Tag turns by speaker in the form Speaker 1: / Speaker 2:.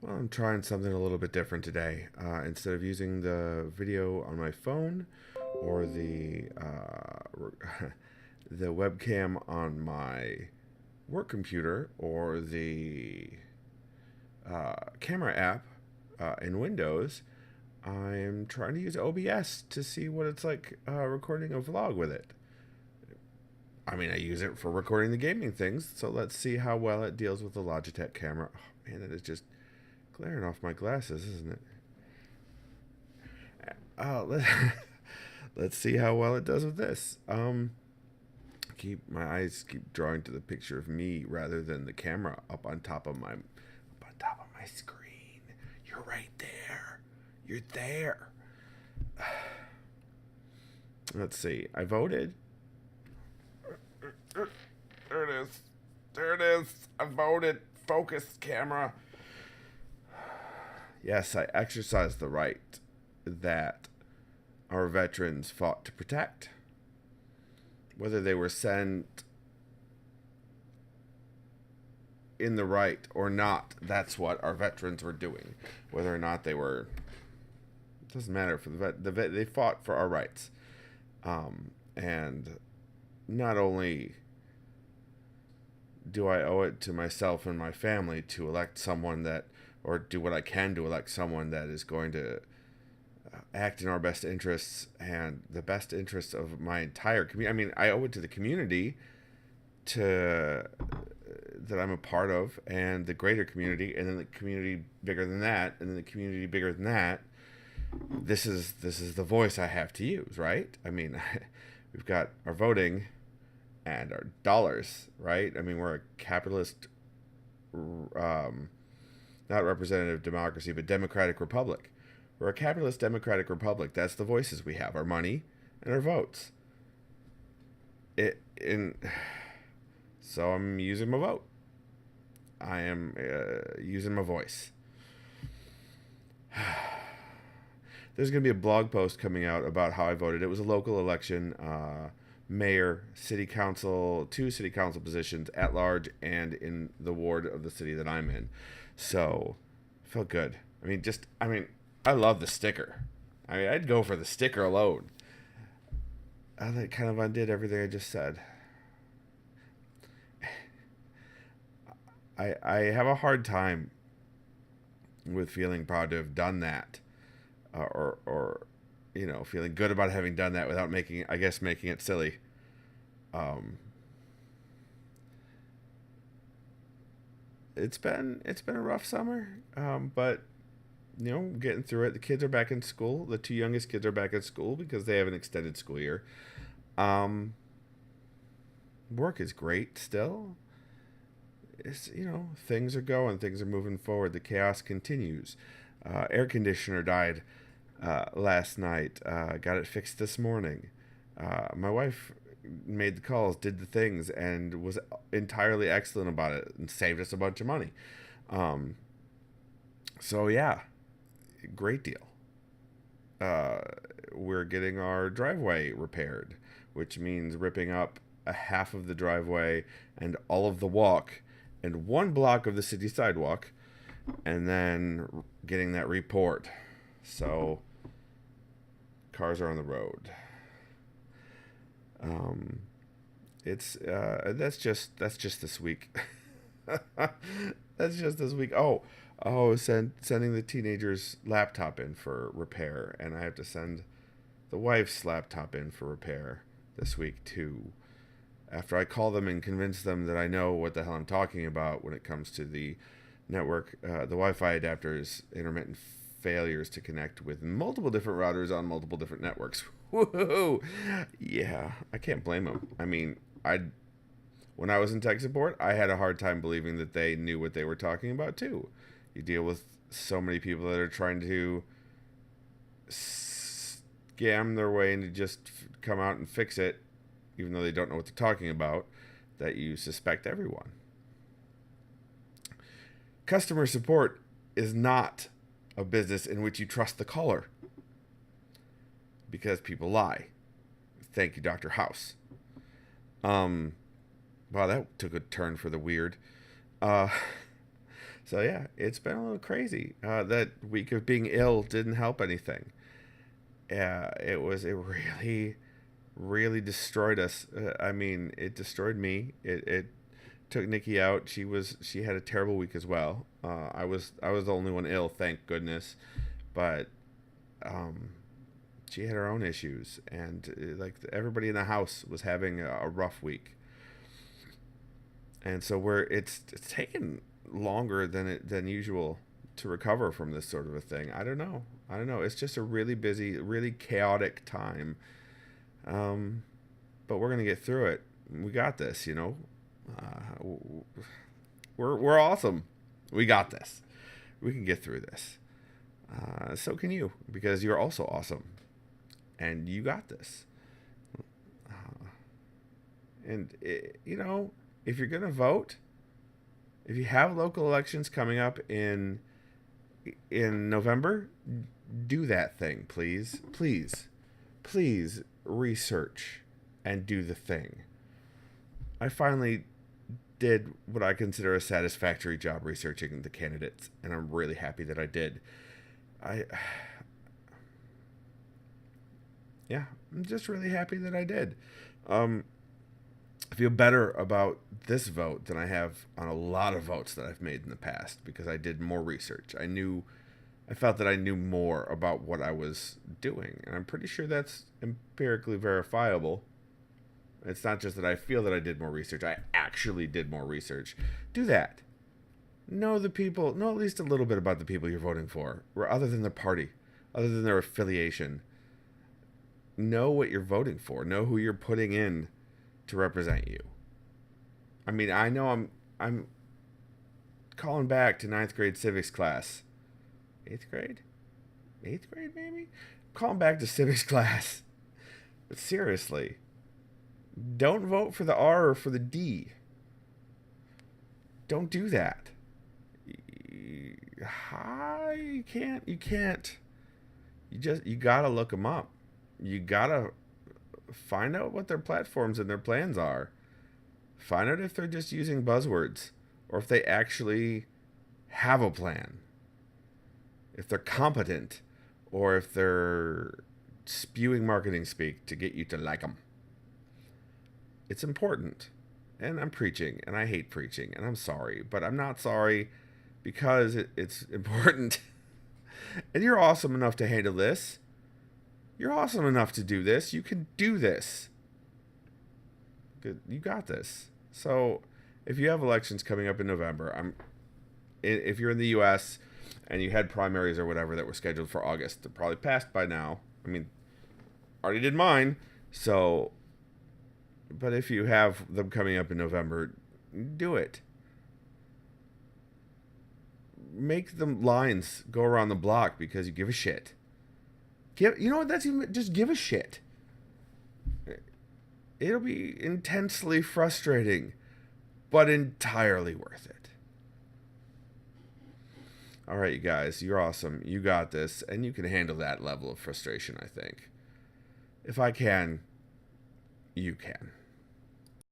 Speaker 1: Well, I'm trying something a little bit different today. Instead of using the video on my phone or the webcam on my work computer or the camera app in Windows, I'm trying to use OBS to see what it's like recording a vlog with it. I mean, I use it for recording the gaming things, so let's see how well it deals with the Logitech camera. Oh, man, it is just glaring off my glasses, isn't it? Oh, let's see how well it does with this. Keep my eyes keep drawing to the picture of me rather than the camera up on top of my screen. You're right there. You're there. Let's see. I voted. There it is. There it is. I voted. Focus camera. Yes, I exercised the right that our veterans fought to protect. Whether they were sent in the right or not, that's what our veterans were doing. Whether or not they were, it doesn't matter for the vet. They fought for our rights, and not only do I owe it to myself and my family to elect someone that, or do what I can to elect someone that is going to act in our best interests and the best interests of my entire community. I mean, I owe it to the community to that I'm a part of, and the greater community, and then the community bigger than that, and then the community bigger than that. This is the voice I have to use, right? I mean, we've got our voting and our dollars, right? I mean, we're a capitalist, not representative democracy, but democratic republic. We're a capitalist democratic republic. That's the voices we have: our money and our votes. It in So I'm using my vote. I am using my voice. There's going to be a blog post coming out about how I voted. It was a local election, mayor, city council, two city council positions at large, and in the ward of the city that I'm in. So, felt good. I love the sticker. I mean, I'd go for the sticker alone. That kind of undid everything I just said. I have a hard time with feeling proud to have done that, or feeling good about having done that without making it silly. Um, it's been a rough summer, but getting through it. The kids are back in school. The two youngest kids are back in school because they have an extended school year. Um, Work is great still. Things are going, things are moving forward. The chaos continues. Air conditioner died last night. Got it fixed this morning. My wife made the calls, did the things, and was entirely excellent about it, and saved us a bunch of money. Um, so yeah, great deal. Uh, we're getting our driveway repaired, which means ripping up a half of the driveway and all of the walk and one block of the city sidewalk, and then getting that report. So cars are on the road. Um, it's that's just this week. That's just this week. Sending the teenager's laptop in for repair, and I have to send the wife's laptop in for repair this week too. After I call them and convince them that I know what the hell I'm talking about when it comes to the network, the Wi-Fi adapter's intermittent failures to connect with multiple different routers on multiple different networks. Whoa, yeah, I can't blame them. I mean, I when I was in tech support, I had a hard time believing that they knew what they were talking about too. You deal with so many people that are trying to scam their way into just come out and fix it, even though they don't know what they're talking about, that you suspect everyone. Customer support is not a business in which you trust the caller because people lie. Thank you, Dr. House. Um, wow, that took a turn for the weird. Uh, So yeah, it's been a little crazy. That week of being ill didn't help anything. Yeah, it really really destroyed us. I mean, it destroyed me. It took Nikki out. She had a terrible week as well. I was the only one ill, thank goodness. But um, she had her own issues, and like everybody in the house was having a rough week, and so it's taken longer than usual to recover from this sort of a thing. I don't know. It's just a really busy, really chaotic time. Um, but we're gonna get through it. We got this, you know. Uh, we're awesome. We got this. We can get through this. So can you, because you're also awesome, and you got this. Uh, and you know, if you're gonna vote, if you have local elections coming up in November, do that thing, please, please, please research and do the thing. I finally did what I consider a satisfactory job researching the candidates, and I'm really happy that I did. I, yeah, I'm just really happy that I did. Um, I feel better about this vote than I have on a lot of votes that I've made in the past because I did more research. I felt that I knew more about what I was doing, and I'm pretty sure that's empirically verifiable. It's not just that I feel that I did more research, I actually did more research. Do that. Know the people, know at least a little bit about the people you're voting for, or other than their party, other than their affiliation. Know what you're voting for, know who you're putting in to represent you. I mean, I know I'm calling back to ninth grade civics class. Eighth grade? Eighth grade, maybe? I'm calling back to civics class. But seriously, don't vote for the R or for the D. Don't do that. You can't. You can't. You gotta look them up. You gotta find out what their platforms and their plans are. Find out if they're just using buzzwords or if they actually have a plan. If they're competent or if they're spewing marketing speak to get you to like them. It's important. And I'm preaching, and I hate preaching, and I'm sorry, but I'm not sorry because it's important. And you're awesome enough to handle this. You're awesome enough to do this. You can do this. Good. You got this. So, if you have elections coming up in November, if you're in the U.S. and you had primaries or whatever that were scheduled for August, they're probably passed by now. I mean, already did mine. So, but if you have them coming up in November, do it. Make the lines go around the block because you give a shit. You know what? That's even just give a shit. It'll be intensely frustrating, but entirely worth it. All right, you guys, you're awesome. You got this, and you can handle that level of frustration, I think. If I can, you can.